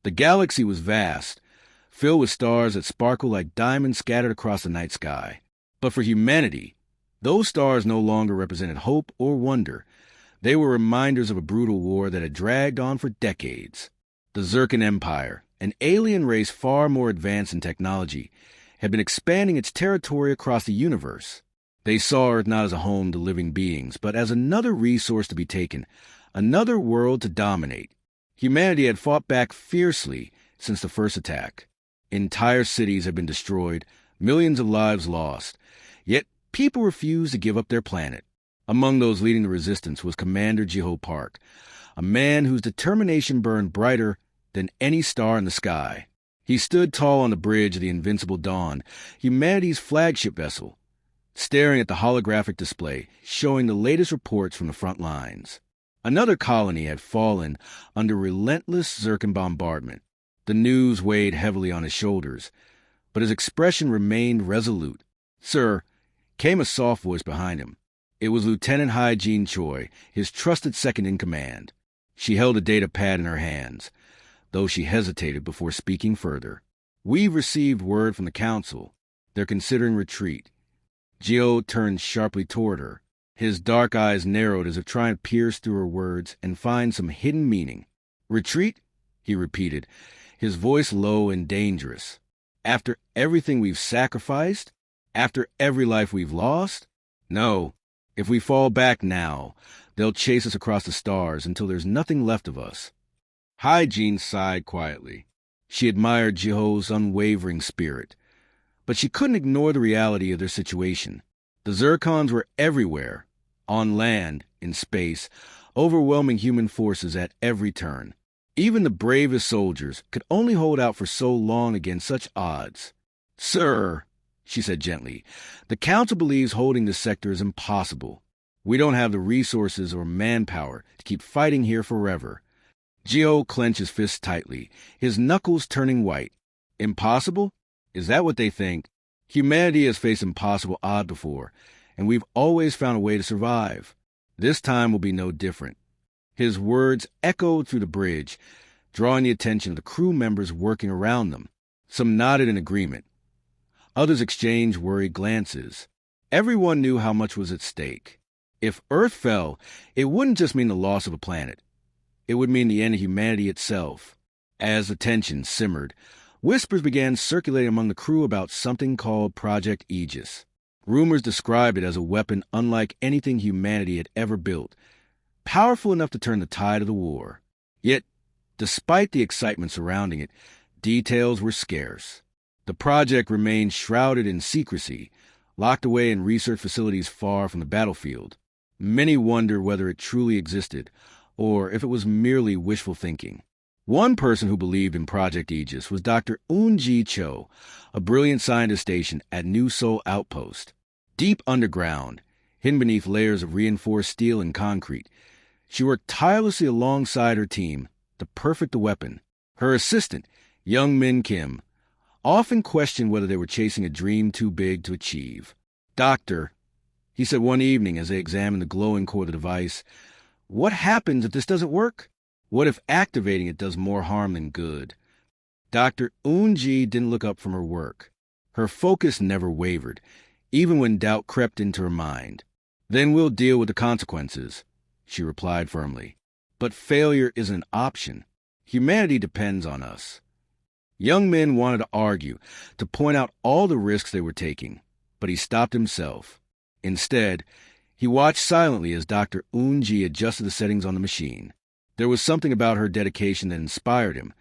The galaxy was vast, filled with stars that sparkled like diamonds scattered across the night sky. But for humanity, those stars no longer represented hope or wonder. They were reminders of a brutal war that had dragged on for decades. The Zircon Empire, an alien race far more advanced in technology, had been expanding its territory across the universe. They saw Earth not as a home to living beings, but as another resource to be taken, another world to dominate. Humanity had fought back fiercely since the first attack. Entire cities had been destroyed, millions of lives lost. Yet people refused to give up their planet. Among those leading the resistance was Commander Jiho Park, a man whose determination burned brighter than any star in the sky. He stood tall on the bridge of the Invincible Dawn, humanity's flagship vessel, staring at the holographic display, showing the latest reports from the front lines. Another colony had fallen under relentless Zircon bombardment. The news weighed heavily on his shoulders, but his expression remained resolute. "Sir," came a soft voice behind him. It was Lieutenant Hai-Jean Choi, his trusted second-in-command. She held a data pad in her hands, though she hesitated before speaking further. "We've received word from the Council. They're considering retreat." Gio turned sharply toward her. His dark eyes narrowed as if trying to pierce through her words and find some hidden meaning. "Retreat?" he repeated, his voice low and dangerous. "After everything we've sacrificed? After every life we've lost? No. If we fall back now, they'll chase us across the stars until there's nothing left of us." Hai-Jean sighed quietly. She admired Jiho's unwavering spirit, but she couldn't ignore the reality of their situation. The Zircons were everywhere, on land, in space, overwhelming human forces at every turn. Even the bravest soldiers could only hold out for so long against such odds. "Sir," she said gently, "the Council believes holding this sector is impossible. We don't have the resources or manpower to keep fighting here forever." Gio clenched his fists tightly, his knuckles turning white. "Impossible? Is that what they think? Humanity has faced impossible odds before, and we've always found a way to survive. This time will be no different." His words echoed through the bridge, drawing the attention of the crew members working around them. Some nodded in agreement. Others exchanged worried glances. Everyone knew how much was at stake. If Earth fell, it wouldn't just mean the loss of a planet. It would mean the end of humanity itself. As the tension simmered, whispers began circulating among the crew about something called Project Aegis. Rumors described it as a weapon unlike anything humanity had ever built, powerful enough to turn the tide of the war. Yet, despite the excitement surrounding it, details were scarce. The project remained shrouded in secrecy, locked away in research facilities far from the battlefield. Many wondered whether it truly existed, or if it was merely wishful thinking. One person who believed in Project Aegis was Dr. Eun-ji Cho, a brilliant scientist stationed at New Seoul Outpost. Deep underground, hidden beneath layers of reinforced steel and concrete, she worked tirelessly alongside her team, the perfect weapon. Her assistant, young Min Kim, often questioned whether they were chasing a dream too big to achieve. "Doctor," he said one evening as they examined the glowing core of the device, "what happens if this doesn't work? What if activating it does more harm than good?" Dr. Eun-ji didn't look up from her work. Her focus never wavered, even when doubt crept into her mind. "Then we'll deal with the consequences," she replied firmly. "But failure isn't an option. Humanity depends on us." Young men wanted to argue, to point out all the risks they were taking, but he stopped himself. Instead, he watched silently as Dr. Eun-ji adjusted the settings on the machine. There was something about her dedication that inspired him,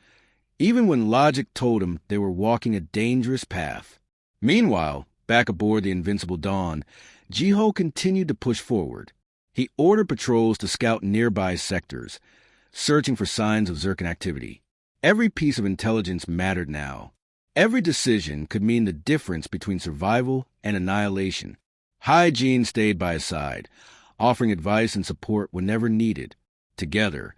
even when logic told him they were walking a dangerous path. Meanwhile, back aboard the Invincible Dawn, Jiho continued to push forward. He ordered patrols to scout nearby sectors, searching for signs of Zircon activity. Every piece of intelligence mattered now. Every decision could mean the difference between survival and annihilation. Hai-Jean stayed by his side, offering advice and support whenever needed. Together,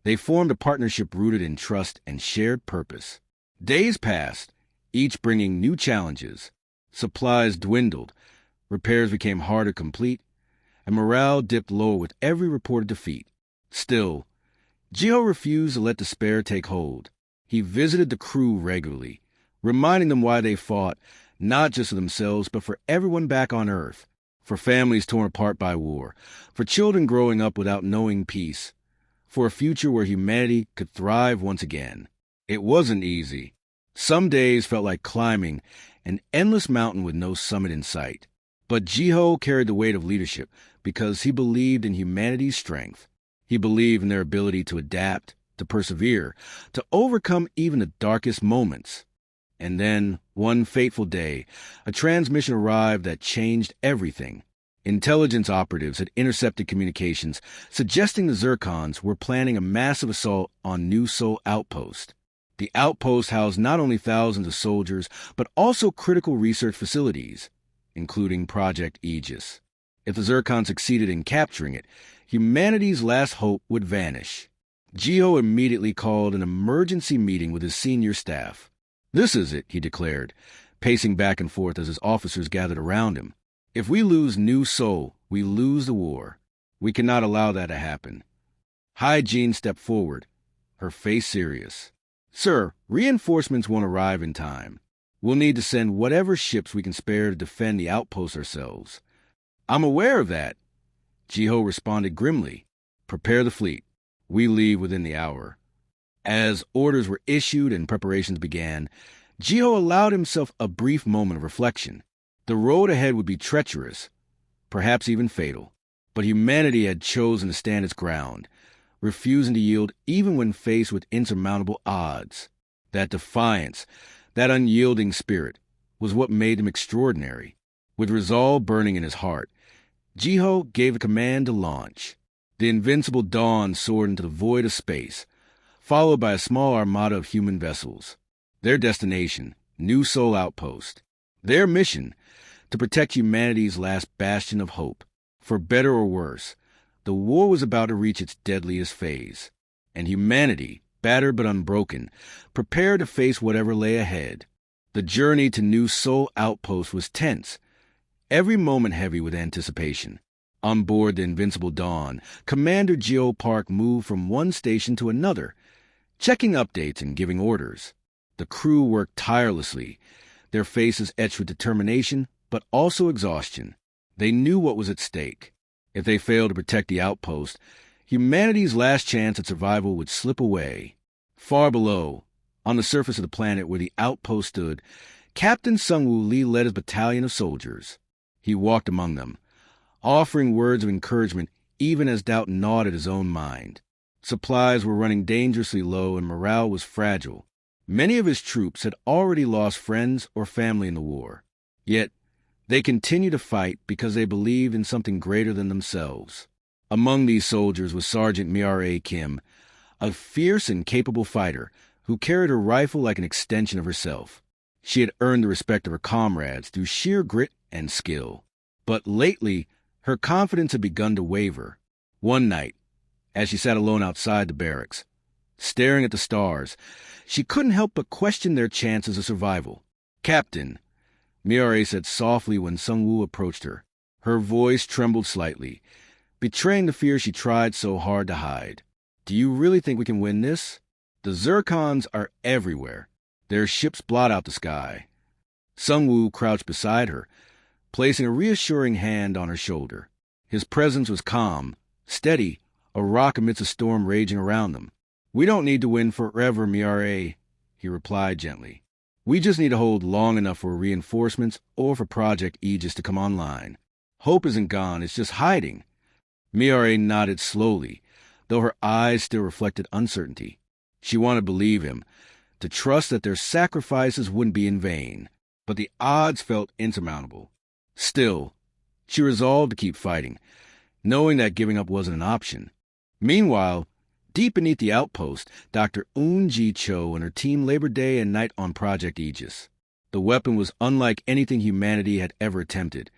they formed a partnership rooted in trust and shared purpose. Days passed, each bringing new challenges. Supplies dwindled, repairs became harder to complete, and morale dipped lower with every reported defeat. Still, Jiho refused to let despair take hold. He visited the crew regularly, reminding them why they fought, not just for themselves, but for everyone back on Earth, for families torn apart by war, for children growing up without knowing peace, for a future where humanity could thrive once again. It wasn't easy. Some days felt like climbing an endless mountain with no summit in sight. But Jiho carried the weight of leadership because he believed in humanity's strength. He believed in their ability to adapt, to persevere, to overcome even the darkest moments. And then, one fateful day, a transmission arrived that changed everything. Intelligence operatives had intercepted communications, suggesting the Zircons were planning a massive assault on New Sol Outpost. The outpost housed not only thousands of soldiers, but also critical research facilities, including Project Aegis. If the Zircons succeeded in capturing it, humanity's last hope would vanish. Jiho immediately called an emergency meeting with his senior staff. "This is it," he declared, pacing back and forth as his officers gathered around him. "If we lose New Sol, we lose the war. We cannot allow that to happen." Hygiene stepped forward, her face serious. "Sir, reinforcements won't arrive in time. We'll need to send whatever ships we can spare to defend the outpost ourselves." "I'm aware of that," Jiho responded grimly. "Prepare the fleet. We leave within the hour." As orders were issued and preparations began, Jiho allowed himself a brief moment of reflection. The road ahead would be treacherous, perhaps even fatal, but humanity had chosen to stand its ground, refusing to yield even when faced with insurmountable odds. That defiance, that unyielding spirit, was what made him extraordinary. With resolve burning in his heart, Jiho gave a command to launch. The invincible dawn soared into the void of space, followed by a small armada of human vessels. Their destination, New Sol Outpost. Their mission, to protect humanity's last bastion of hope. For better or worse, the war was about to reach its deadliest phase, and humanity, battered but unbroken, prepared to face whatever lay ahead. The journey to New Sol Outpost was tense, every moment heavy with anticipation. On board the Invincible Dawn, Commander Geo Park moved from one station to another, checking updates and giving orders. The crew worked tirelessly, their faces etched with determination, but also exhaustion. They knew what was at stake. If they failed to protect the outpost, humanity's last chance at survival would slip away. Far below, on the surface of the planet where the outpost stood, Captain Sungwoo Lee led his battalion of soldiers. He walked among them, offering words of encouragement even as doubt gnawed at his own mind. Supplies were running dangerously low and morale was fragile. Many of his troops had already lost friends or family in the war. Yet, they continued to fight because they believed in something greater than themselves. Among these soldiers was Sergeant Miare Kim, a fierce and capable fighter who carried her rifle like an extension of herself. She had earned the respect of her comrades through sheer grit and skill. But lately, her confidence had begun to waver. One night, as she sat alone outside the barracks, staring at the stars, she couldn't help but question their chances of survival. "Captain," Miare said softly when Sungwoo approached her. Her voice trembled slightly, betraying the fear she tried so hard to hide. "Do you really think we can win this? The Zircons are everywhere. Their ships blot out the sky." Sungwoo crouched beside her, placing a reassuring hand on her shoulder. His presence was calm, steady, a rock amidst a storm raging around them. "We don't need to win forever, Miare," he replied gently. "We just need to hold long enough for reinforcements or for Project Aegis to come online. Hope isn't gone, it's just hiding." Miare nodded slowly, though her eyes still reflected uncertainty. She wanted to believe him, to trust that their sacrifices wouldn't be in vain. But the odds felt insurmountable. Still, she resolved to keep fighting, knowing that giving up wasn't an option. Meanwhile, deep beneath the outpost, Dr. Eun-ji Cho and her team labored day and night on Project Aegis. The weapon was unlike anything humanity had ever attempted,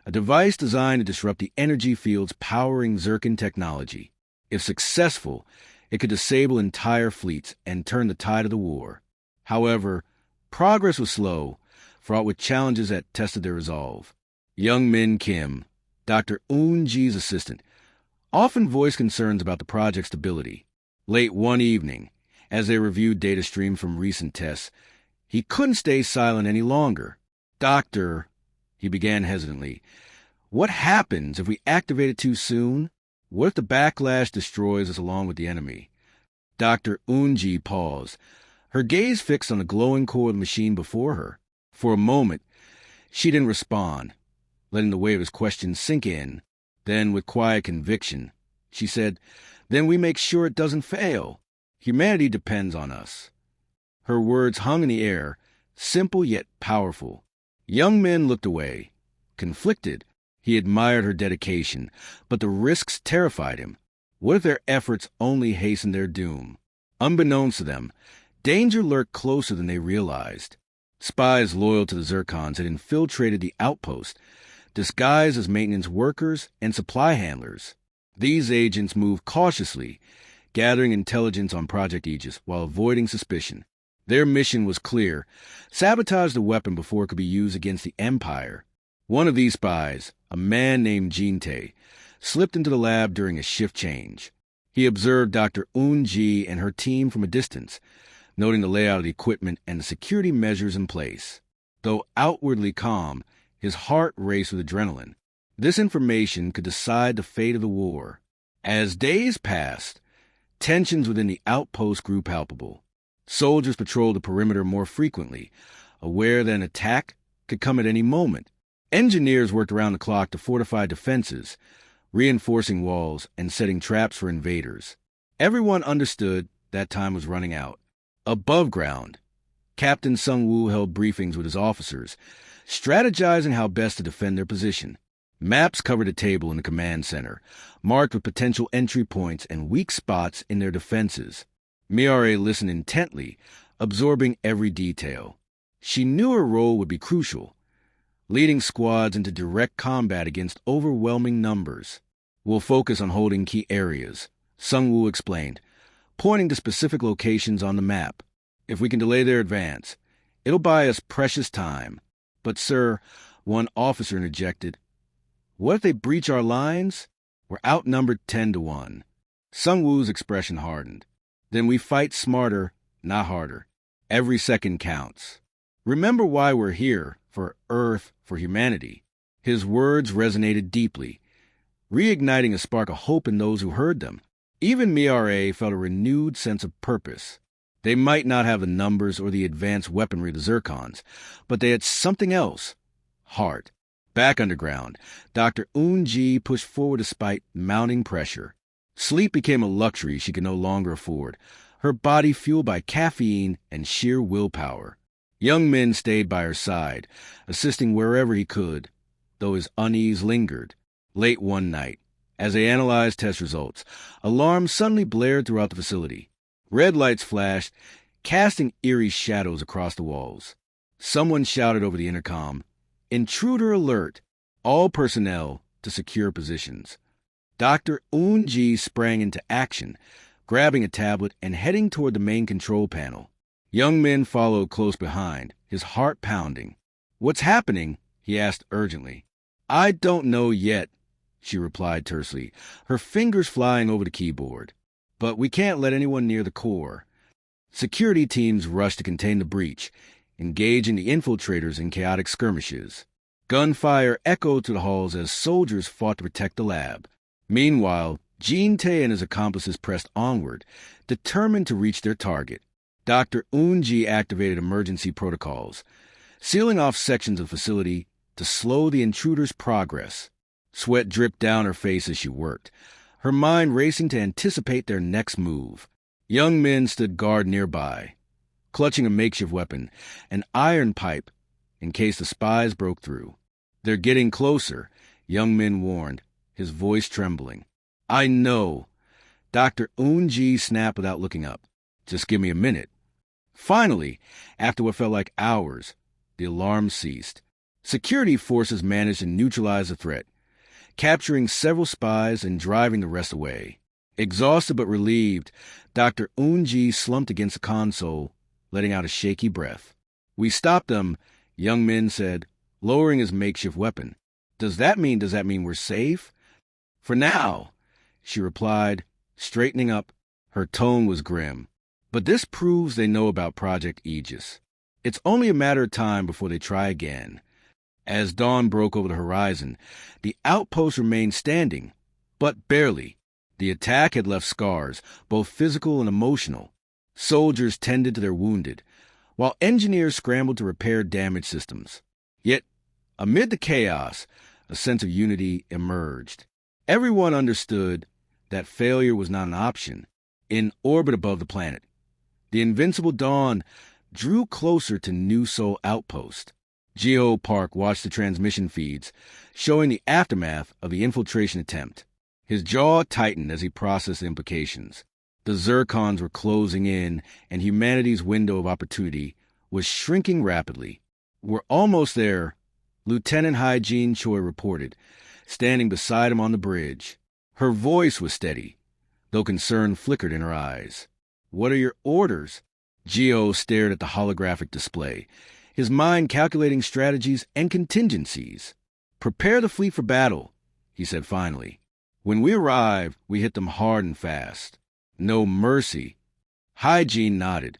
a device designed to disrupt the energy fields powering Zircon technology. If successful, it could disable entire fleets and turn the tide of the war. However, progress was slow, fraught with challenges that tested their resolve. Young Min Kim, Dr. Eun-ji's assistant, often voiced concerns about the project's stability. Late one evening, As they reviewed data stream from recent tests, he couldn't stay silent any longer. "Doctor," he began hesitantly, "what happens if we activate it too soon? What if the backlash destroys us along with the enemy?" Dr. Unji paused, her gaze fixed on the glowing core of the machine before her. For a moment, she didn't respond, letting the weight of his question sink in. Then, with quiet conviction, she said, "Then we make sure it doesn't fail. Humanity depends on us." Her words hung in the air, simple yet powerful. Young men looked away, conflicted. He admired her dedication, but the risks terrified him. What if their efforts only hastened their doom? Unbeknownst to them, danger lurked closer than they realized. Spies loyal to the Zircons had infiltrated the outpost, disguised as maintenance workers and supply handlers. These agents moved cautiously, gathering intelligence on Project Aegis while avoiding suspicion. Their mission was clear: sabotage the weapon before it could be used against the Empire. One of these spies, a man named Jinte, slipped into the lab during a shift change. He observed Dr. Unji and her team from a distance, noting the layout of the equipment and the security measures in place. Though outwardly calm, his heart raced with adrenaline. This information could decide the fate of the war. As days passed, tensions within the outpost grew palpable. Soldiers patrolled the perimeter more frequently, aware that an attack could come at any moment. Engineers worked around the clock to fortify defenses, reinforcing walls and setting traps for invaders. Everyone understood that time was running out. Above ground, Captain Sung-woo held briefings with his officers, strategizing how best to defend their position. Maps covered a table in the command center, marked with potential entry points and weak spots in their defenses. Miare listened intently, absorbing every detail. She knew her role would be crucial, leading squads into direct combat against overwhelming numbers. "We'll focus on holding key areas," Sung-woo explained, pointing to specific locations on the map. "If we can delay their advance, it'll buy us precious time." "But, sir," one officer interjected, "what if they breach our lines? We're outnumbered 10-1. Sung-woo's expression hardened. "Then we fight smarter, not harder. Every second counts. Remember why we're here, for Earth, for humanity." His words resonated deeply, reigniting a spark of hope in those who heard them. Even Miare felt a renewed sense of purpose. They might not have the numbers or the advanced weaponry of the Zircons, but they had something else: heart. Back underground, Dr. Unji pushed forward despite mounting pressure. Sleep became a luxury she could no longer afford, her body fueled by caffeine and sheer willpower. Young men stayed by her side, assisting wherever he could, though his unease lingered. Late one night, as they analyzed test results, alarms suddenly blared throughout the facility. Red lights flashed, casting eerie shadows across the walls. Someone shouted over the intercom, "Intruder alert! All personnel to secure positions." Dr. Unji sprang into action, grabbing a tablet and heading toward the main control panel. Young men followed close behind, his heart pounding. "What's happening?" he asked urgently. "I don't know yet," she replied tersely, her fingers flying over the keyboard. "But we can't let anyone near the core." Security teams rushed to contain the breach, engaging the infiltrators in chaotic skirmishes. Gunfire echoed through the halls as soldiers fought to protect the lab. Meanwhile, Jinte and his accomplices pressed onward, determined to reach their target. Dr. Unji activated emergency protocols, sealing off sections of the facility to slow the intruders' progress. Sweat dripped down her face as she worked, her mind racing to anticipate their next move. Young men stood guard nearby, clutching a makeshift weapon, an iron pipe, in case the spies broke through. "They're getting closer," young men warned, his voice trembling. "I know." Dr. Unji snapped without looking up. "Just give me a minute." Finally, after what felt like hours, the alarm ceased. Security forces managed to neutralize the threat, capturing several spies and driving the rest away. Exhausted but relieved, Dr. Unji slumped against the console, letting out a shaky breath. "We stopped them," young men said, lowering his makeshift weapon. Does that mean we're safe?" "For now," she replied, straightening up. Her tone was grim. But this proves they know about Project Aegis. It's only a matter of time before they try again. As dawn broke over the horizon, the outpost remained standing, but barely. The attack had left scars, both physical and emotional. Soldiers tended to their wounded, while engineers scrambled to repair damaged systems. Yet, amid the chaos, a sense of unity emerged. Everyone understood that failure was not an option. In orbit above the planet, the invincible dawn drew closer to New Sol Outpost. Geo Park watched the transmission feeds, showing the aftermath of the infiltration attempt. His jaw tightened as he processed the implications. The Zircons were closing in, and humanity's window of opportunity was shrinking rapidly. "We're almost there," Lieutenant Hygiene Choi reported, standing beside him on the bridge. Her voice was steady, though concern flickered in her eyes. "What are your orders?" Geo stared at the holographic display, his mind calculating strategies and contingencies. "Prepare the fleet for battle," he said finally. "When we arrive, we hit them hard and fast. No mercy." Hygiene nodded,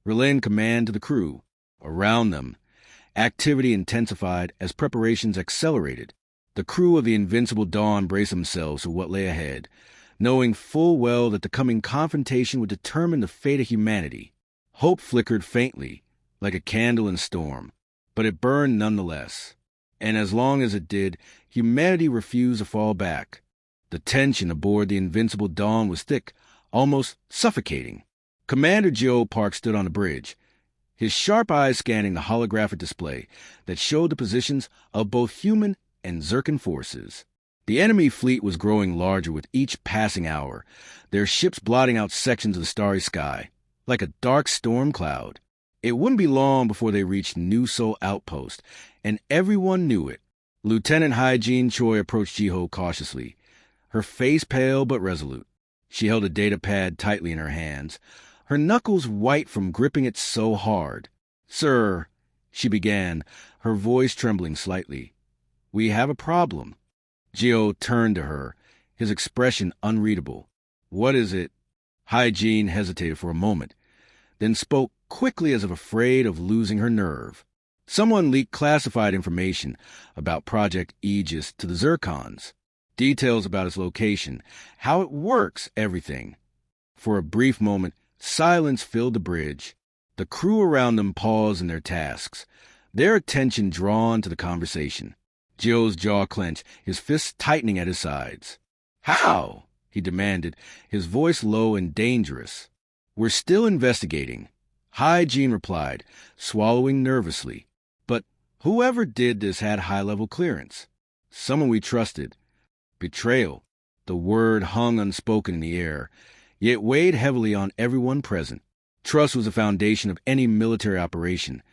relaying command to the crew. Around them, activity intensified as preparations accelerated. The crew of the Invincible Dawn braced themselves for what lay ahead, knowing full well that the coming confrontation would determine the fate of humanity. Hope flickered faintly, like a candle in a storm, but it burned nonetheless. And as long as it did, humanity refused to fall back. The tension aboard the Invincible Dawn was thick, almost suffocating. Commander Joe Park stood on the bridge, his sharp eyes scanning the holographic display that showed the positions of both human and Zircon forces. The enemy fleet was growing larger with each passing hour, their ships blotting out sections of the starry sky, like a dark storm cloud. It wouldn't be long before they reached New Sol Outpost, and everyone knew it. Lieutenant Hygiene Choi approached Jiho cautiously, her face pale but resolute. She held a data pad tightly in her hands, her knuckles white from gripping it so hard. "Sir," she began, her voice trembling slightly, "we have a problem." Geo turned to her, his expression unreadable. "What is it?" Hygiene hesitated for a moment, then spoke quickly as if afraid of losing her nerve. "Someone leaked classified information about Project Aegis to the Zircons. Details about its location, how it works, everything." For a brief moment, silence filled the bridge. The crew around them paused in their tasks, their attention drawn to the conversation. Joe's jaw clenched, his fists tightening at his sides. "How?" he demanded, his voice low and dangerous. "We're still investigating," Hygiene replied, swallowing nervously. "But whoever did this had high-level clearance. Someone we trusted. Betrayal." The word hung unspoken in the air, yet weighed heavily on everyone present. Trust was the foundation of any military operation,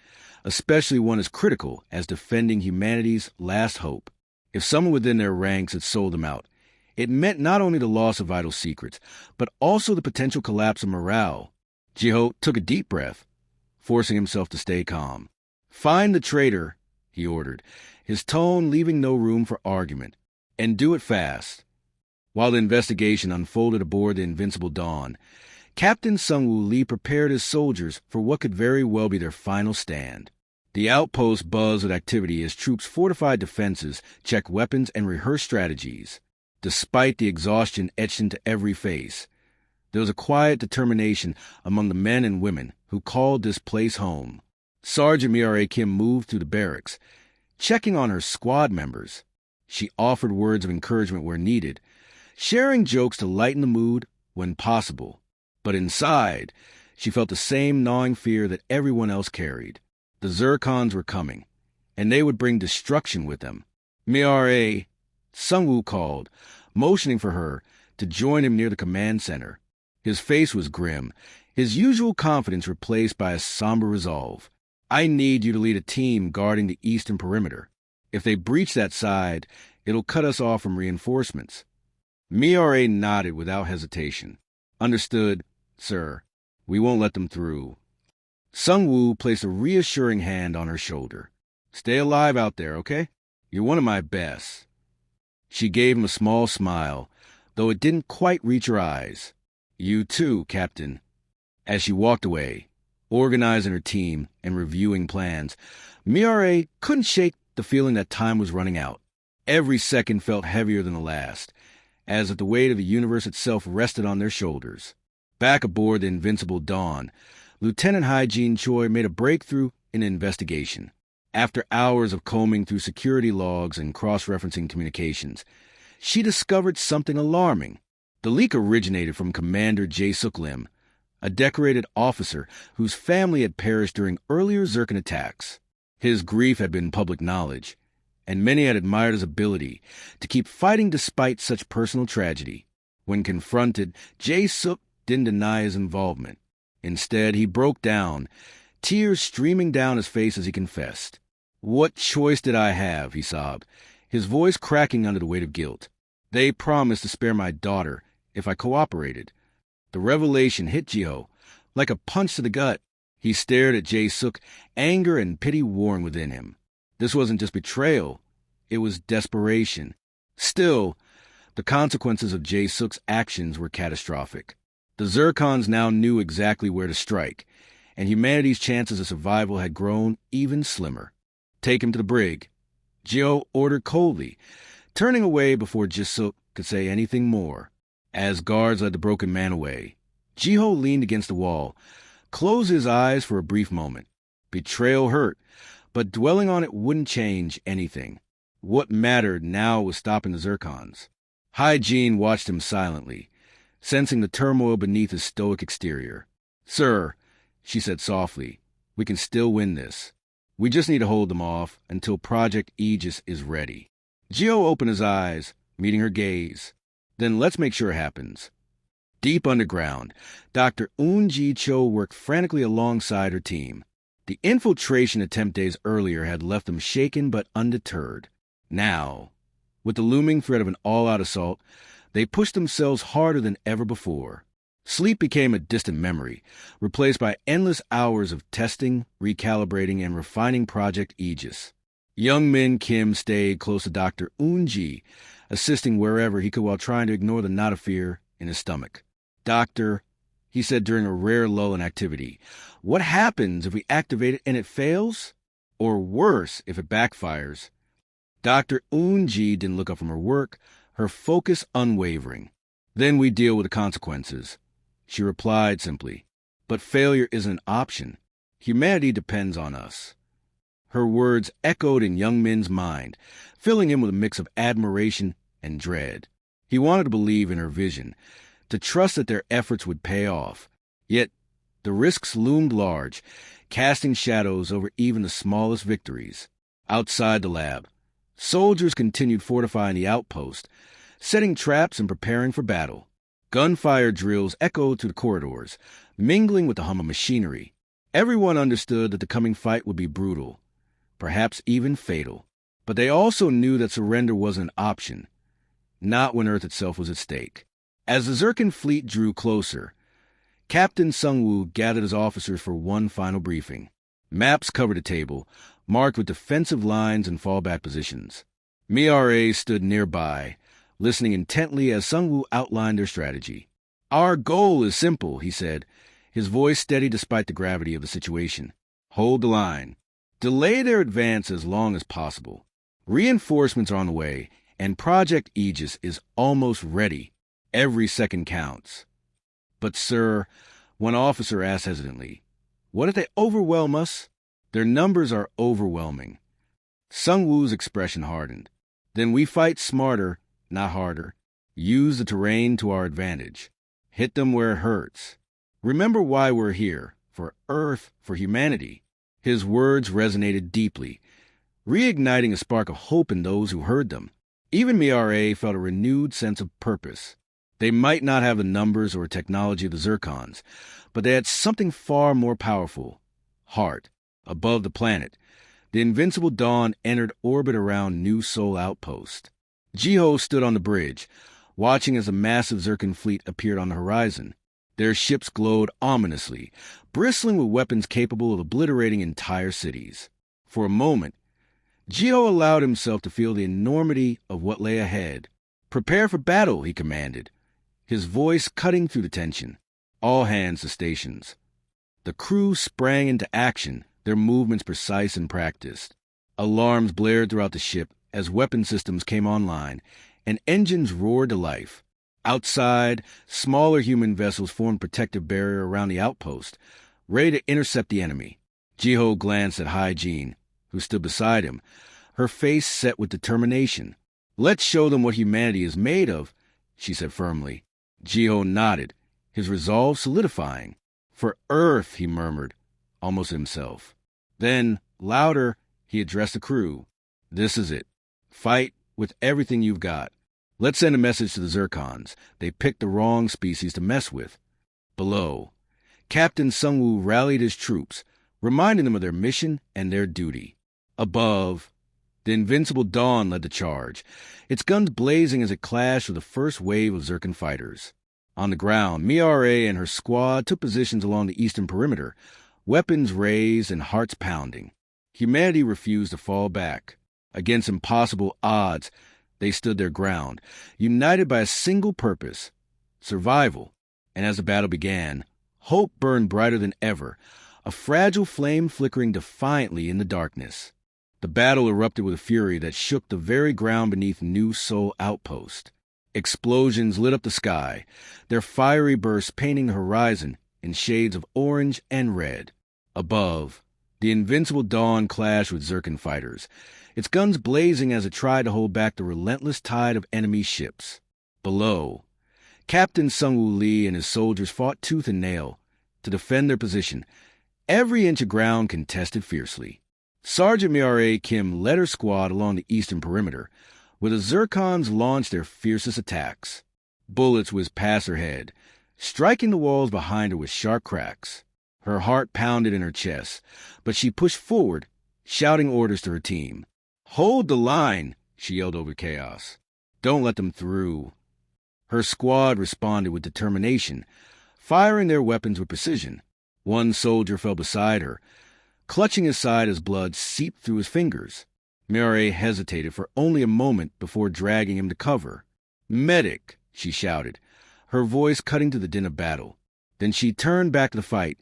especially one as critical as defending humanity's last hope. If someone within their ranks had sold them out, it meant not only the loss of vital secrets, but also the potential collapse of morale. Jiho took a deep breath, forcing himself to stay calm. "Find the traitor," he ordered, his tone leaving no room for argument. "And do it fast." While the investigation unfolded aboard the Invincible Dawn, Captain Sung-Woo Lee prepared his soldiers for what could very well be their final stand. The outpost buzzed with activity as troops fortified defenses, checked weapons, and rehearsed strategies. Despite the exhaustion etched into every face, there was a quiet determination among the men and women who called this place home. Sergeant Miare Kim moved through the barracks, checking on her squad members. She offered words of encouragement where needed, sharing jokes to lighten the mood when possible. But inside, she felt the same gnawing fear that everyone else carried. The Zircons were coming, and they would bring destruction with them. "Miare," Sung-Woo called, motioning for her to join him near the command center. His face was grim, his usual confidence replaced by a somber resolve. "I need you to lead a team guarding the eastern perimeter. If they breach that side, it'll cut us off from reinforcements." Miare nodded without hesitation. "Understood, sir. We won't let them through." Sung-Woo placed a reassuring hand on her shoulder. "Stay alive out there, okay? You're one of my best." She gave him a small smile, though it didn't quite reach her eyes. "You too, Captain." As she walked away, organizing her team and reviewing plans, Miare couldn't shake the feeling that time was running out. Every second felt heavier than the last, as if the weight of the universe itself rested on their shoulders. Back aboard the Invincible Dawn, Lieutenant Hygiene Choi made a breakthrough in an investigation. After hours of combing through security logs and cross-referencing communications, she discovered something alarming. The leak originated from Commander Jae-Suk Lim, a decorated officer whose family had perished during earlier Zircon attacks. His grief had been public knowledge, and many had admired his ability to keep fighting despite such personal tragedy. When confronted, Jae-Suk didn't deny his involvement. Instead, he broke down, tears streaming down his face as he confessed. "What choice did I have?" he sobbed, his voice cracking under the weight of guilt. "They promised to spare my daughter if I cooperated." The revelation hit Jiho like a punch to the gut. He stared at Jae-Suk, anger and pity warring within him. This wasn't just betrayal, it was desperation. Still, the consequences of Jae-Suk's actions were catastrophic. The Zircons now knew exactly where to strike, and humanity's chances of survival had grown even slimmer. "Take him to the brig," Jiho ordered coldly, turning away before Jae-Suk could say anything more. As guards led the broken man away, Jiho leaned against the wall, closed his eyes for a brief moment. Betrayal hurt, but dwelling on it wouldn't change anything. What mattered now was stopping the Zircons. Hygiene watched him silently, sensing the turmoil beneath his stoic exterior. "Sir," she said softly, "we can still win this. We just need to hold them off until Project Aegis is ready." Jiho opened his eyes, meeting her gaze. "Then let's make sure it happens." Deep underground, Dr. Eun-ji Cho worked frantically alongside her team. The infiltration attempt days earlier had left them shaken but undeterred. Now, with the looming threat of an all-out assault, they pushed themselves harder than ever before. Sleep became a distant memory, replaced by endless hours of testing, recalibrating, and refining Project Aegis. Young Min Kim stayed close to Dr. Eun-ji, assisting wherever he could while trying to ignore the knot of fear in his stomach. "Doctor," he said during a rare lull in activity, "what happens if we activate it and it fails? Or worse, if it backfires?" Dr. Eun-ji didn't look up from her work, her focus unwavering. "Then we deal with the consequences," she replied simply. "But failure isn't an option. Humanity depends on us." Her words echoed in young Min's mind, filling him with a mix of admiration and dread. He wanted to believe in her vision, to trust that their efforts would pay off. Yet the risks loomed large, casting shadows over even the smallest victories. Outside the lab, soldiers continued fortifying the outpost, setting traps and preparing for battle. Gunfire drills echoed through the corridors, mingling with the hum of machinery. Everyone understood that the coming fight would be brutal, perhaps even fatal. But they also knew that surrender wasn't an option, not when Earth itself was at stake. As the Zircon fleet drew closer, Captain Sung-woo gathered his officers for one final briefing. Maps covered a table, marked with defensive lines and fallback positions. Miare stood nearby, listening intently as Sung-woo outlined their strategy. "Our goal is simple," he said, his voice steady despite the gravity of the situation. "Hold the line. Delay their advance as long as possible. Reinforcements are on the way, and Project Aegis is almost ready. Every second counts." "But, sir," one officer asked hesitantly, "what if they overwhelm us?" "Their numbers are overwhelming." Sung-woo's expression hardened. "Then we fight smarter, not harder. Use the terrain to our advantage. Hit them where it hurts. Remember why we're here. For Earth, for humanity." His words resonated deeply, reigniting a spark of hope in those who heard them. Even Miare felt a renewed sense of purpose. They might not have the numbers or technology of the Zircons, but they had something far more powerful: heart. Above the planet, the Invincible Dawn entered orbit around New Seoul Outpost. Jiho stood on the bridge, watching as a massive Zircon fleet appeared on the horizon. Their ships glowed ominously, bristling with weapons capable of obliterating entire cities. For a moment, Jiho allowed himself to feel the enormity of what lay ahead. "Prepare for battle," he commanded, his voice cutting through the tension. All hands to stations. The crew sprang into action, their movements precise and practiced. Alarms blared throughout the ship as weapon systems came online, and engines roared to life. Outside, smaller human vessels formed protective barrier around the outpost, ready to intercept the enemy. Jiho glanced at Hygiene, who stood beside him, her face set with determination. "Let's show them what humanity is made of," she said firmly. Jiho nodded, his resolve solidifying. "For Earth," he murmured, almost himself. Then, louder, he addressed the crew. "This is it. Fight with everything you've got. Let's send a message to the Zircons. They picked the wrong species to mess with." Below, Captain Sungwoo rallied his troops, reminding them of their mission and their duty. Above, the invincible Dawn led the charge, its guns blazing as it clashed with the first wave of Zircon fighters. On the ground, Miare and her squad took positions along the eastern perimeter, weapons raised and hearts pounding. Humanity refused to fall back. Against impossible odds, they stood their ground, united by a single purpose: survival. And as the battle began, hope burned brighter than ever, a fragile flame flickering defiantly in the darkness. The battle erupted with a fury that shook the very ground beneath New Seoul Outpost. Explosions lit up the sky, their fiery bursts painting the horizon in shades of orange and red. Above, the invincible Dawn clashed with Zircon fighters, its guns blazing as it tried to hold back the relentless tide of enemy ships. Below, Captain Sungwoo Lee and his soldiers fought tooth and nail to defend their position, every inch of ground contested fiercely. Sergeant Miare Kim led her squad along the eastern perimeter, where the Zircons launched their fiercest attacks. Bullets whizzed past her head, striking the walls behind her with sharp cracks. Her heart pounded in her chest, but she pushed forward, shouting orders to her team. "Hold the line," she yelled over chaos. "Don't let them through." Her squad responded with determination, firing their weapons with precision. One soldier fell beside her, clutching his side as blood seeped through his fingers. Mireille hesitated for only a moment before dragging him to cover. "Medic," she shouted, her voice cutting to the din of battle. Then she turned back to the fight,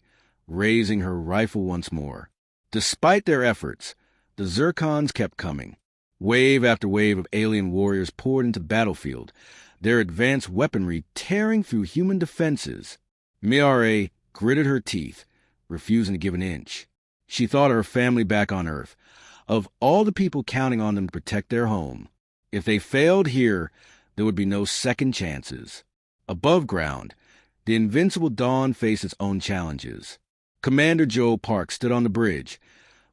raising her rifle once more. Despite their efforts, the Zircons kept coming. Wave after wave of alien warriors poured into the battlefield, their advanced weaponry tearing through human defenses. Miare gritted her teeth, refusing to give an inch. She thought of her family back on Earth, of all the people counting on them to protect their home. If they failed here, there would be no second chances. Above ground, the invincible Dawn faced its own challenges. Commander Joe Park stood on the bridge,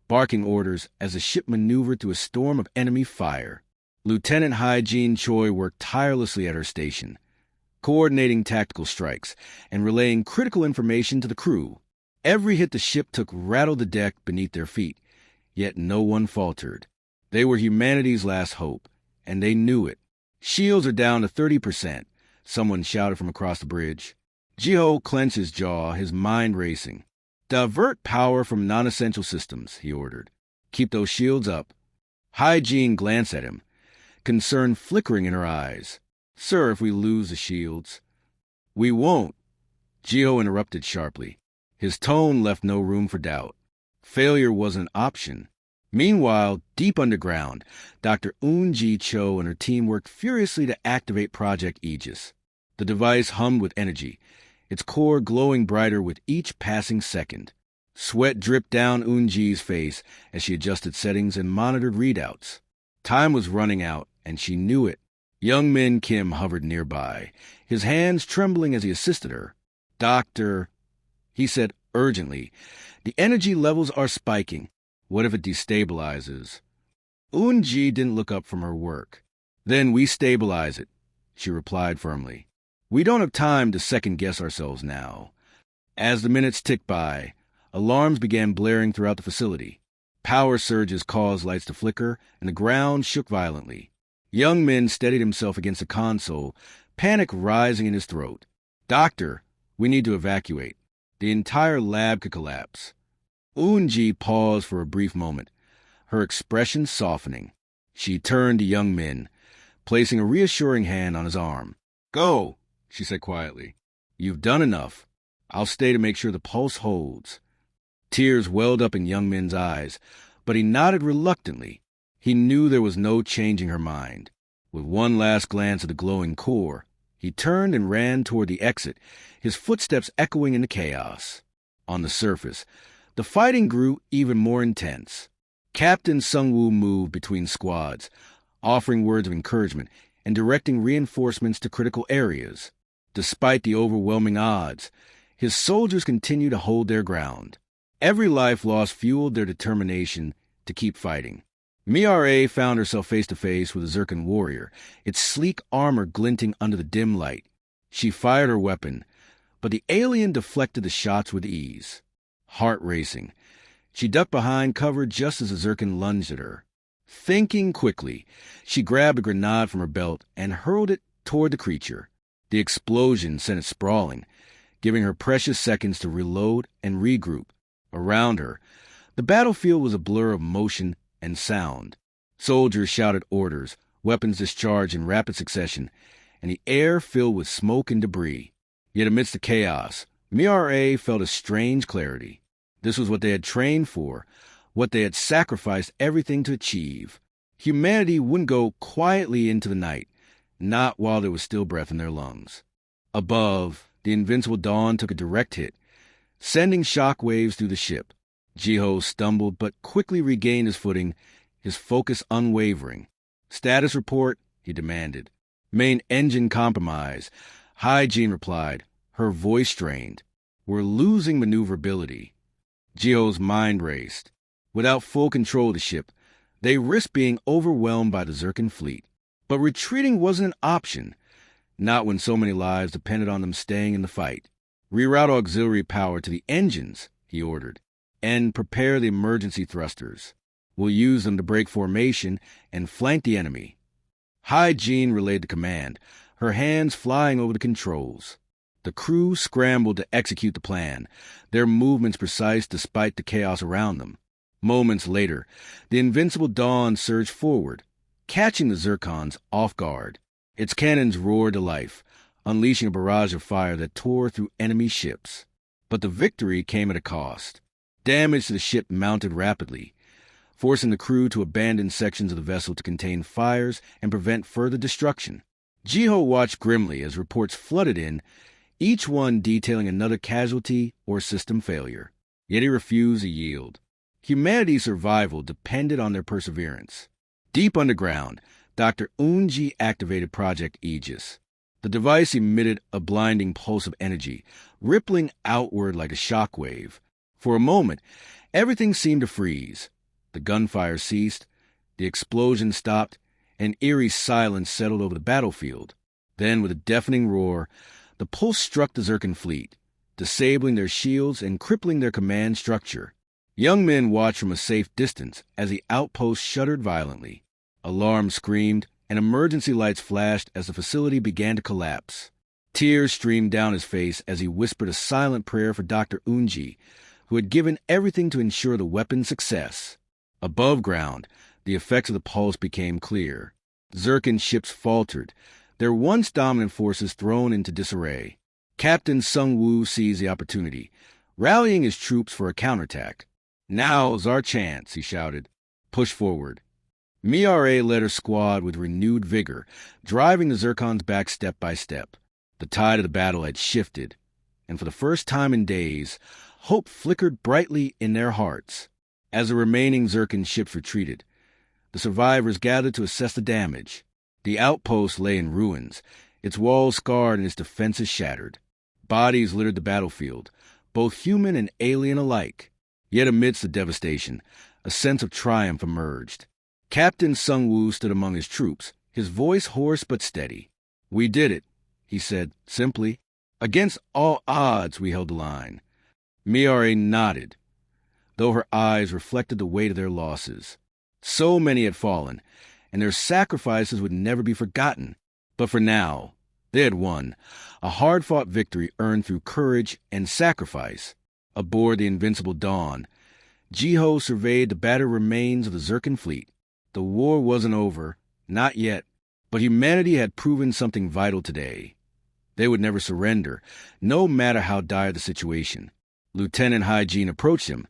barking orders as the ship maneuvered through a storm of enemy fire. Lieutenant Hygiene Choi worked tirelessly at her station, coordinating tactical strikes and relaying critical information to the crew. Every hit the ship took rattled the deck beneath their feet, yet no one faltered. They were humanity's last hope, and they knew it. "Shields are down to 30%, someone shouted from across the bridge. Jiho clenched his jaw, his mind racing. "Divert power from non-essential systems," he ordered. "Keep those shields up." Hygiene glanced at him, concern flickering in her eyes. "Sir, if we lose the shields—" "We won't," Jiho interrupted sharply. His tone left no room for doubt. Failure was an option. Meanwhile, deep underground, Dr. Eun-ji Cho and her team worked furiously to activate Project Aegis. The device hummed with energy, its core glowing brighter with each passing second. Sweat dripped down Eun-ji's face as she adjusted settings and monitored readouts. Time was running out, and she knew it. Young Min Kim hovered nearby, his hands trembling as he assisted her. "Doctor," he said urgently, "the energy levels are spiking. What if it destabilizes?" Eun-ji didn't look up from her work. "Then we stabilize it," she replied firmly. "We don't have time to second-guess ourselves now." As the minutes ticked by, alarms began blaring throughout the facility. Power surges caused lights to flicker, and the ground shook violently. Young Min steadied himself against the console, panic rising in his throat. "Doctor, we need to evacuate. The entire lab could collapse." Eun-ji paused for a brief moment, her expression softening. She turned to young Min, placing a reassuring hand on his arm. "Go," she said quietly. "You've done enough. I'll stay to make sure the pulse holds. Tears welled up in young Min's eyes, but he nodded reluctantly. He knew there was no changing her mind. With one last glance at the glowing core, he turned and ran toward the exit, his footsteps echoing in the chaos. On the surface, the fighting grew even more intense. Captain Sung-woo moved between squads, offering words of encouragement and directing reinforcements to critical areas. Despite the overwhelming odds, his soldiers continued to hold their ground. Every life lost fueled their determination to keep fighting. Mira found herself face-to-face with a Zircon warrior, its sleek armor glinting under the dim light. She fired her weapon, but the alien deflected the shots with ease. Heart racing, she ducked behind cover just as the Zircon lunged at her. Thinking quickly, she grabbed a grenade from her belt and hurled it toward the creature. The explosion sent it sprawling, giving her precious seconds to reload and regroup. Around her, the battlefield was a blur of motion and sound. Soldiers shouted orders, weapons discharged in rapid succession, and the air filled with smoke and debris. Yet amidst the chaos, Mira felt a strange clarity. This was what they had trained for, what they had sacrificed everything to achieve. Humanity wouldn't go quietly into the night, not while there was still breath in their lungs. Above, the invincible dawn took a direct hit, sending shock waves through the ship. Jiho stumbled but quickly regained his footing, his focus unwavering. "Status report," he demanded. "Main engine compromise." Hygiene replied, her voice strained. "We're losing maneuverability." Jiho's mind raced. Without full control of the ship, they risked being overwhelmed by the Zircon fleet. But retreating wasn't an option, not when so many lives depended on them staying in the fight. "Reroute auxiliary power to the engines," he ordered, "and prepare the emergency thrusters. We'll use them to break formation and flank the enemy." Hygiene relayed the command, her hands flying over the controls. The crew scrambled to execute the plan, their movements precise despite the chaos around them. Moments later, the invincible dawn surged forward, catching the Zircons off guard. Its cannons roared to life, unleashing a barrage of fire that tore through enemy ships. But the victory came at a cost. Damage to the ship mounted rapidly, forcing the crew to abandon sections of the vessel to contain fires and prevent further destruction. Jiho watched grimly as reports flooded in, each one detailing another casualty or system failure. Yet he refused to yield. Humanity's survival depended on their perseverance. Deep underground, Dr. Unji activated Project Aegis. The device emitted a blinding pulse of energy, rippling outward like a shockwave. For a moment, everything seemed to freeze. The gunfire ceased, the explosion stopped, and eerie silence settled over the battlefield. Then, with a deafening roar, the pulse struck the Zircon fleet, disabling their shields and crippling their command structure. Young men watched from a safe distance as the outpost shuddered violently. Alarms screamed, and emergency lights flashed as the facility began to collapse. Tears streamed down his face as he whispered a silent prayer for Dr. Unji, who had given everything to ensure the weapon's success. Above ground, the effects of the pulse became clear. Zircon ships faltered, their once dominant forces thrown into disarray. Captain Sung-woo seized the opportunity, rallying his troops for a counterattack. "Now's our chance," he shouted. "Push forward." Mira led her squad with renewed vigor, driving the Zircons back step by step. The tide of the battle had shifted, and for the first time in days, hope flickered brightly in their hearts. As the remaining Zircon ships retreated, the survivors gathered to assess the damage. The outpost lay in ruins, its walls scarred and its defenses shattered. Bodies littered the battlefield, both human and alien alike. Yet amidst the devastation, a sense of triumph emerged. Captain Sung-woo stood among his troops, his voice hoarse but steady. "We did it," he said simply. "Against all odds, we held the line." Mira nodded, though her eyes reflected the weight of their losses. So many had fallen, and their sacrifices would never be forgotten. But for now, they had won, a hard-fought victory earned through courage and sacrifice. Aboard the invincible Dawn, Jiho surveyed the battered remains of the Zircon fleet. The war wasn't over, not yet, but humanity had proven something vital today. They would never surrender, no matter how dire the situation. Lieutenant Hygiene approached him,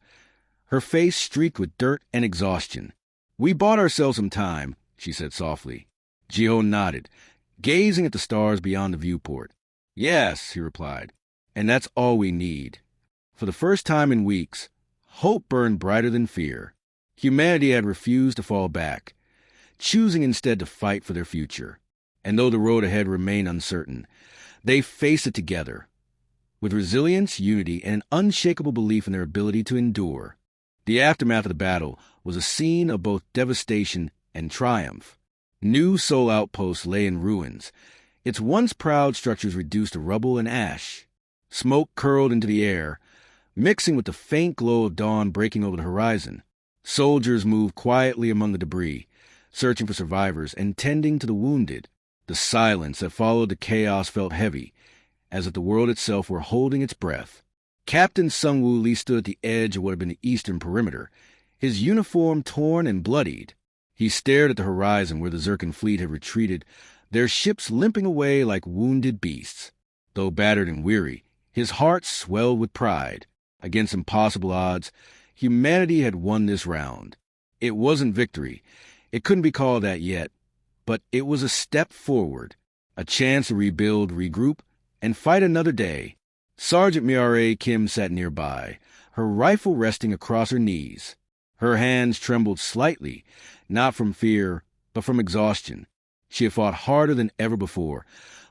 her face streaked with dirt and exhaustion. "We bought ourselves some time," she said softly. Jiho nodded, gazing at the stars beyond the viewport. "Yes," he replied, "and that's all we need." For the first time in weeks, hope burned brighter than fear. Humanity had refused to fall back, choosing instead to fight for their future. And though the road ahead remained uncertain, they faced it together, with resilience, unity, and an unshakable belief in their ability to endure. The aftermath of the battle was a scene of both devastation and triumph. New Sol Outpost lay in ruins, its once proud structures reduced to rubble and ash. Smoke curled into the air, mixing with the faint glow of dawn breaking over the horizon. Soldiers moved quietly among the debris, searching for survivors and tending to the wounded. The silence that followed the chaos felt heavy, as if the world itself were holding its breath. Captain Sung-Woo Lee stood at the edge of what had been the eastern perimeter, his uniform torn and bloodied. He stared at the horizon where the Zircon fleet had retreated, their ships limping away like wounded beasts. Though battered and weary, his heart swelled with pride. Against impossible odds, humanity had won this round. It wasn't victory. It couldn't be called that yet. But it was a step forward, a chance to rebuild, regroup, and fight another day. Sergeant Mireille Kim sat nearby, her rifle resting across her knees. Her hands trembled slightly, not from fear, but from exhaustion. She had fought harder than ever before,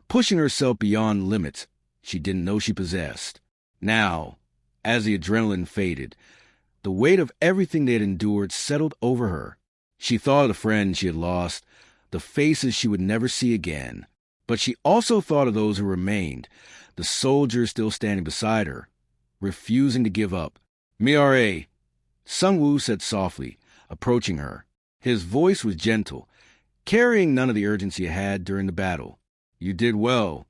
pushing herself beyond limits she didn't know she possessed. Now, as the adrenaline faded, the weight of everything they had endured settled over her. She thought of the friends she had lost, the faces she would never see again. But she also thought of those who remained, the soldiers still standing beside her, refusing to give up. "Mireille," Sung-Woo said softly, approaching her. His voice was gentle, carrying none of the urgency it had during the battle. "You did well."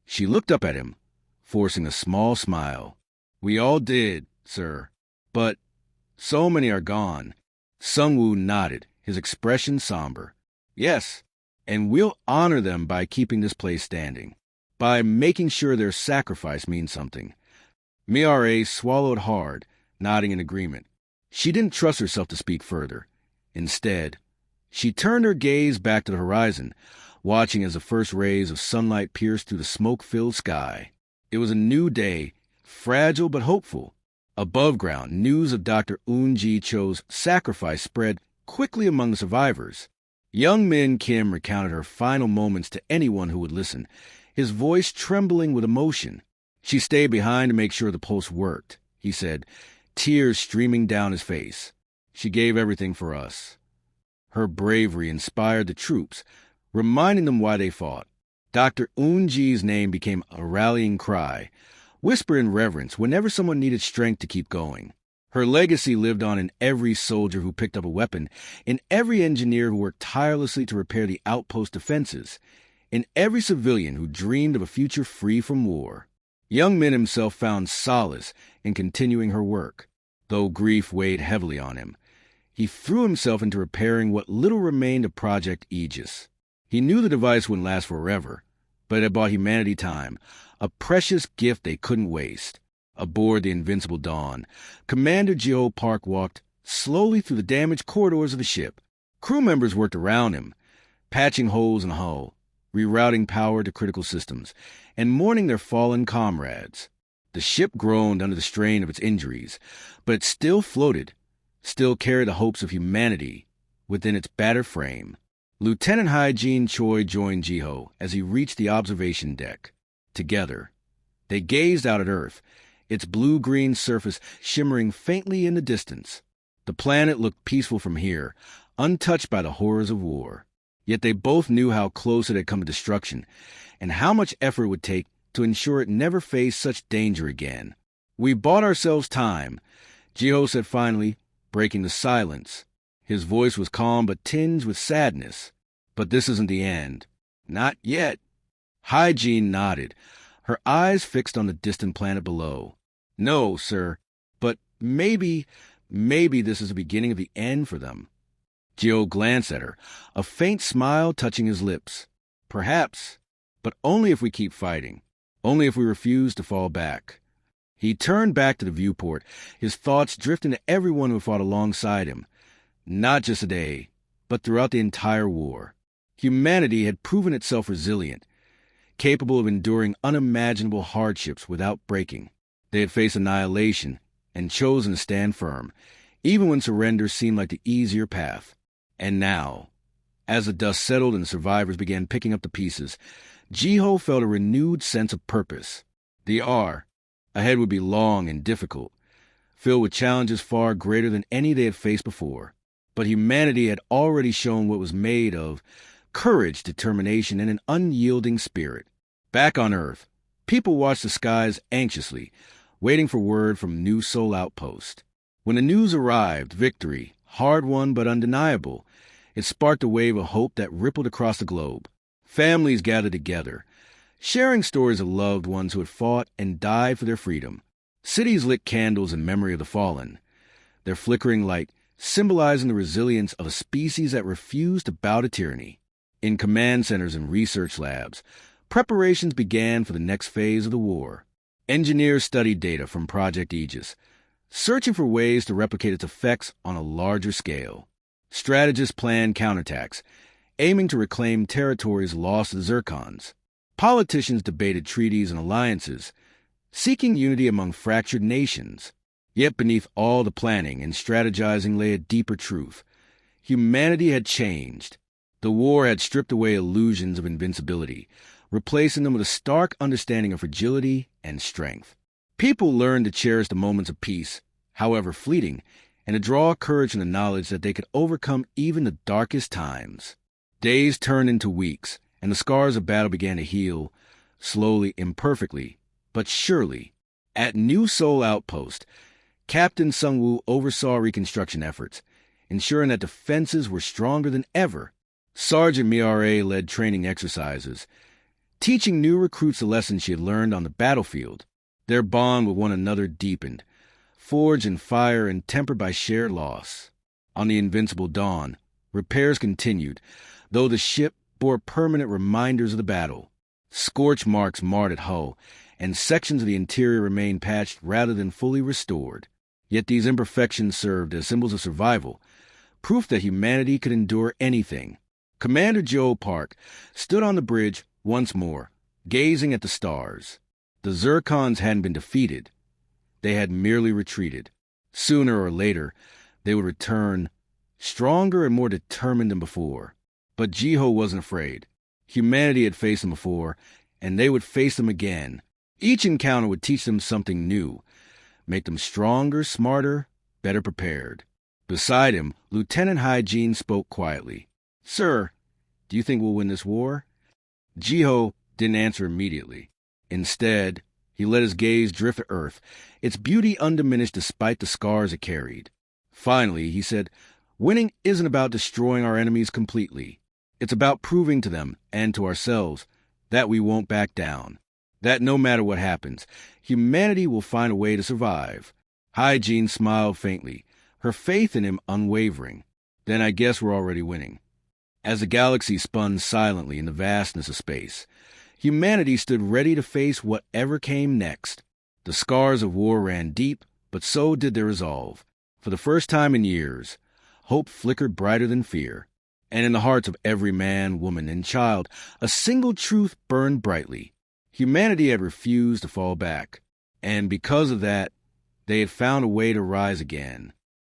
She looked up at him, forcing a small smile. "We all did, sir. But so many are gone." Sung-Woo nodded, his expression somber. "Yes, and we'll honor them by keeping this place standing, by making sure their sacrifice means something." Mireille swallowed hard, nodding in agreement. She didn't trust herself to speak further. Instead, she turned her gaze back to the horizon, watching as the first rays of sunlight pierced through the smoke-filled sky. It was a new day, fragile but hopeful. Above ground, news of Dr. Eun-ji Cho's sacrifice spread quickly among the survivors. Young Min Kim recounted her final moments to anyone who would listen, his voice trembling with emotion. "She stayed behind to make sure the pulse worked," he said, tears streaming down his face. "She gave everything for us." Her bravery inspired the troops, reminding them why they fought. Dr. Eun-ji's name became a rallying cry, whispered in reverence whenever someone needed strength to keep going. Her legacy lived on in every soldier who picked up a weapon, in every engineer who worked tirelessly to repair the outpost defenses, in every civilian who dreamed of a future free from war. Young Min himself found solace in continuing her work, though grief weighed heavily on him. He threw himself into repairing what little remained of Project Aegis. He knew the device wouldn't last forever, but it had bought humanity time, a precious gift they couldn't waste. Aboard the Invincible Dawn, Commander Jiho Park walked slowly through the damaged corridors of the ship. Crew members worked around him, patching holes in the hull, rerouting power to critical systems, and mourning their fallen comrades. The ship groaned under the strain of its injuries, but it still floated, still carried the hopes of humanity within its battered frame. Lieutenant Hygiene Choi joined Jiho as he reached the observation deck. Together, they gazed out at Earth, its blue-green surface shimmering faintly in the distance. The planet looked peaceful from here, untouched by the horrors of war. Yet they both knew how close it had come to destruction, and how much effort it would take to ensure it never faced such danger again. "We bought ourselves time," Jiho said finally, breaking the silence. His voice was calm but tinged with sadness. "But this isn't the end. Not yet." Hygiene nodded, her eyes fixed on the distant planet below. "No, sir, but maybe this is the beginning of the end for them." Jiho glanced at her, a faint smile touching his lips. "Perhaps, but only if we keep fighting." Only if we refused to fall back. He turned back to the viewport, his thoughts drifting to everyone who fought alongside him, not just today, but throughout the entire war. Humanity had proven itself resilient, capable of enduring unimaginable hardships without breaking. They had faced annihilation and chosen to stand firm, even when surrender seemed like the easier path. And now, as the dust settled and the survivors began picking up the pieces, Jiho felt a renewed sense of purpose. The R ahead would be long and difficult, filled with challenges far greater than any they had faced before. But humanity had already shown what was made of: courage, determination, and an unyielding spirit. Back on Earth, people watched the skies anxiously, waiting for word from New Sol Outpost. When the news arrived, victory, hard-won but undeniable, it sparked a wave of hope that rippled across the globe. Families gathered together, sharing stories of loved ones who had fought and died for their freedom. Cities lit candles in memory of the fallen, their flickering light symbolizing the resilience of a species that refused to bow to tyranny. In command centers and research labs, preparations began for the next phase of the war. Engineers studied data from Project Aegis, searching for ways to replicate its effects on a larger scale. Strategists planned counterattacks, aiming to reclaim territories lost to the Zircons. Politicians debated treaties and alliances, seeking unity among fractured nations. Yet beneath all the planning and strategizing lay a deeper truth. Humanity had changed. The war had stripped away illusions of invincibility, replacing them with a stark understanding of fragility and strength. People learned to cherish the moments of peace, however fleeting, and to draw courage from the knowledge that they could overcome even the darkest times. Days turned into weeks, and the scars of battle began to heal, slowly, imperfectly, but surely. At New Sol Outpost, Captain Sungwoo oversaw reconstruction efforts, ensuring that defenses were stronger than ever. Sergeant Miare led training exercises, teaching new recruits the lessons she had learned on the battlefield. Their bond with one another deepened, forged in fire and tempered by shared loss. On the Invincible Dawn, repairs continued, though the ship bore permanent reminders of the battle. Scorch marks marred its hull, and sections of the interior remained patched rather than fully restored. Yet these imperfections served as symbols of survival, proof that humanity could endure anything. Commander Joe Park stood on the bridge once more, gazing at the stars. The Zircons hadn't been defeated. They had merely retreated. Sooner or later, they would return, stronger and more determined than before. But Jiho wasn't afraid. Humanity had faced them before, and they would face them again. Each encounter would teach them something new, make them stronger, smarter, better prepared. Beside him, Lieutenant Hygiene spoke quietly. "Sir, do you think we'll win this war?" Jiho didn't answer immediately. Instead, he let his gaze drift to Earth, its beauty undiminished despite the scars it carried. Finally, he said, "Winning isn't about destroying our enemies completely. It's about proving to them, and to ourselves, that we won't back down. That no matter what happens, humanity will find a way to survive." Hygiene smiled faintly, her faith in him unwavering. "Then I guess we're already winning." As the galaxy spun silently in the vastness of space, humanity stood ready to face whatever came next. The scars of war ran deep, but so did their resolve. For the first time in years, hope flickered brighter than fear. And in the hearts of every man, woman, and child, a single truth burned brightly. Humanity had refused to fall back. And because of that, they had found a way to rise again.